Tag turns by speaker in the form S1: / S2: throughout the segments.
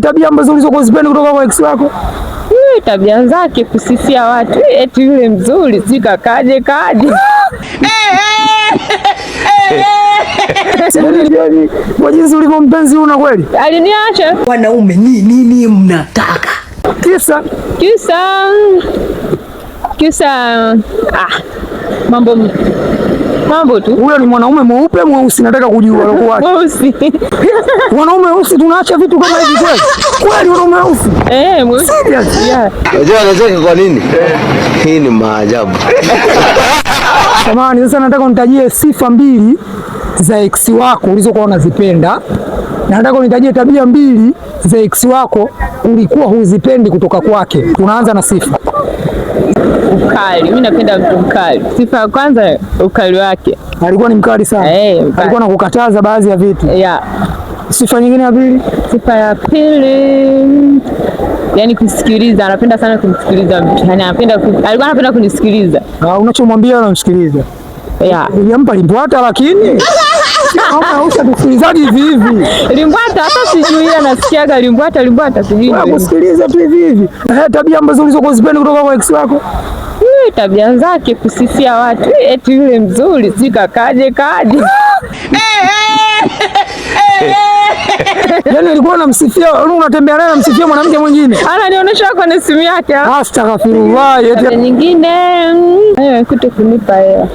S1: Tabia ambazo ulizokuzipendi kutoka kwa ex wako?
S2: Tabia zake kusifia watu, eti yule mzuri, sika kaje.
S1: Kwa jinsi ulivyo mpenzi una kweli?
S2: Aliniacha.
S3: Wanaume nini mnataka?
S2: Kisa mambo tu.
S1: Huyo ni mwanaume mweupe mweusi, nataka kujua alikuwa
S2: mweusi.
S1: Wanaume weusi tunaacha vitu kama hivi kweli? Kweli wanaume weusi?
S2: Mweusi.
S1: Serious?
S2: Yeah.
S4: Unajua anacheka kwa nini? Hii ni maajabu.
S1: Tamani, sasa nataka unitajie sifa 2 za ex wako ulizokuwa unazipenda. Na nataka unitajie tabia 2 za ex wako ulikuwa huzipendi kutoka kwake. Tunaanza na sifa.
S2: Ukali. Mimi napenda mtu mkali. Sifa ya kwanza, ukali wake.
S1: Alikuwa ni mkali sana. Alikuwa anakukataza baadhi ya vitu.
S2: Yeah.
S1: Sifa nyingine ya pili?
S2: Sifa ya pili, yani kusikiliza. Anapenda sana kumsikiliza mtu. Yani alikuwa anapenda kunisikiliza.
S1: Unachomwambia anamsikiliza.
S2: Yeah.
S1: Ulimpa limbwata lakini kusikilizaji hivi hivi.
S2: Limbwata hata sijui anasikiaga limbwata sijui.
S1: Kusikiliza tu hivi hivi. Tabia ambazo ulizokuzipendi kutoka kwa ex wako?
S2: Tabia zake kusifia watu, eti yule mzuri, sika kaje.
S1: Yaani alikuwa anamsifia, unatembea naye anamsifia mwanamke mwingine.
S2: Ananionyesha kwenye simu yake.
S1: Astaghfirullah.
S2: Eti nyingine kunipa hela.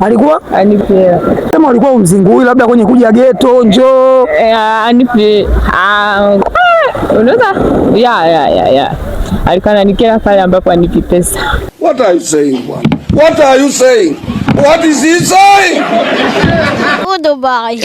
S1: Alikuwa
S2: anipe hela.
S1: Kama alikuwa umzingui labda kwenye kuja ghetto njoo.
S2: Anipe unaweza? Ya. Alikuwa ananikera pale ambapo anipi pesa.
S5: What are you saying, bwana? What are you saying? What is he saying?
S6: Dubai.